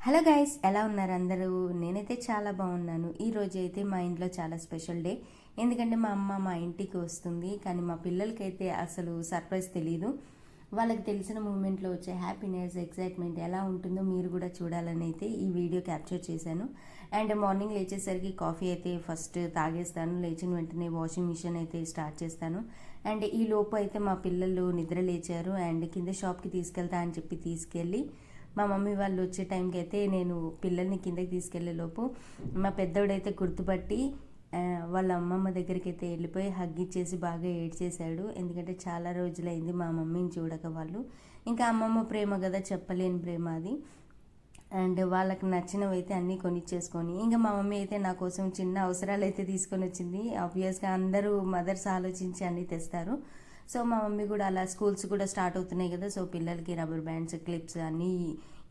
Hello guys, ఎలా ఉన్నారు అందరూ? నేనైతే చాలా బాగున్నాను. ఈరోజు అయితే మా ఇంట్లో చాలా స్పెషల్ డే. ఎందుకంటే మా అమ్మ మా ఇంటికి వస్తుంది. కానీ మా పిల్లలకైతే అసలు సర్ప్రైజ్ తెలీదు. వాళ్ళకి తెలిసిన మూమెంట్లో వచ్చే హ్యాపీనెస్, ఎక్సైట్మెంట్ ఎలా ఉంటుందో మీరు కూడా చూడాలని అయితే ఈ వీడియో క్యాప్చర్ చేశాను. అండ్ మార్నింగ్ లేచేసరికి కాఫీ అయితే ఫస్ట్ తాగేస్తాను. లేచిన వెంటనే వాషింగ్ మిషన్ అయితే స్టార్ట్ చేస్తాను. అండ్ ఈ లోపు అయితే మా పిల్లలు నిద్ర లేచారు. అండ్ కింద షాప్కి తీసుకెళ్తా అని చెప్పి తీసుకెళ్ళి మా మమ్మీ వాళ్ళు వచ్చే టైంకి అయితే నేను పిల్లల్ని కిందకి తీసుకెళ్లే లోపు మా పెద్దోడైతే గుర్తుపట్టి వాళ్ళ అమ్మమ్మ దగ్గరికి అయితే వెళ్ళిపోయి హగ్ ఇచ్చేసి బాగా ఏడ్చేశాడు. ఎందుకంటే చాలా రోజులైంది మా మమ్మీని చూడక వాళ్ళు. ఇంకా అమ్మమ్మ ప్రేమ కదా, చెప్పలేని ప్రేమ అది. అండ్ వాళ్ళకి నచ్చినవి అయితే అన్నీ కొనిచ్చేసుకొని ఇంకా మా మమ్మీ అయితే నా కోసం చిన్న అవసరాలు అయితే తీసుకొని వచ్చింది. ఆబ్వియస్గా అందరూ మదర్స్ ఆలోచించి అన్నీ తెస్తారు. సో మా మమ్మీ కూడా అలా స్కూల్స్ కూడా స్టార్ట్ అవుతున్నాయి కదా, సో పిల్లలకి రబ్బర్ బ్యాండ్స్, క్లిప్స్ అన్నీ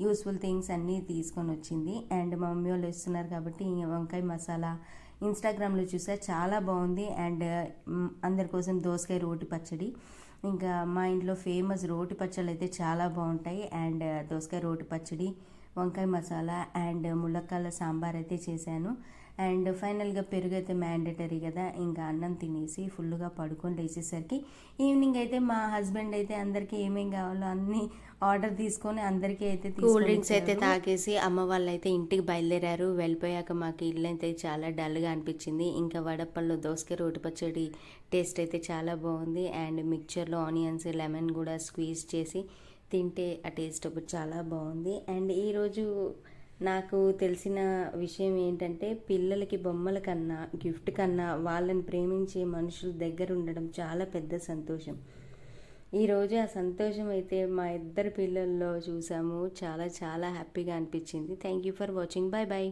యూస్ఫుల్ థింగ్స్ అన్నీ తీసుకొని వచ్చింది. అండ్ మా మమ్మీ వాళ్ళు ఇస్తున్నారు కాబట్టి వంకాయ మసాలా ఇన్స్టాగ్రామ్లో చూసా, చాలా బాగుంది. అండ్ అందరి కోసం దోసకాయ రోటి పచ్చడి, ఇంకా మా ఇంట్లో ఫేమస్ రోటి పచ్చళ్ళు అయితే చాలా బాగుంటాయి. అండ్ దోసకాయ రోటి పచ్చడి, వంకాయ మసాలా అండ్ ములక్కాల సాంబార్ అయితే చేశాను. అండ్ ఫైనల్గా పెరుగు అయితే మ్యాండేటరీ కదా, ఇంకా అన్నం తినేసి ఫుల్గా పడుకొని లేచేసరికి ఈవినింగ్ అయితే మా హస్బెండ్ అయితే అందరికీ ఏమేం కావాలో అన్నీ ఆర్డర్ తీసుకొని అందరికీ అయితే కూల్ డ్రింక్స్ అయితే తాగేసి అమ్మ వాళ్ళు అయితే ఇంటికి బయలుదేరారు. వెళ్ళిపోయాక మాకు ఇల్లు అయితే చాలా డల్గా అనిపించింది. ఇంకా వడపళ్ళు, దోసకాయ రోటి పచ్చడి టేస్ట్ అయితే చాలా బాగుంది. అండ్ మిక్చర్లో ఆనియన్స్, లెమన్ కూడా స్క్వీజ్ చేసి తింటే ఆ టేస్ట్ ఒకటి చాలా బాగుంది. అండ్ ఈరోజు నాకు తెలిసిన విషయం ఏంటంటే, పిల్లలకి బొమ్మల కన్నా, గిఫ్ట్ కన్నా వాళ్ళని ప్రేమించే మనుషుల దగ్గర ఉండడం చాలా పెద్ద సంతోషం. ఈరోజు ఆ సంతోషం అయితే మా ఇద్దరు పిల్లల్లో చూసాము. చాలా చాలా హ్యాపీగా అనిపించింది. Thank you for watching. Bye bye.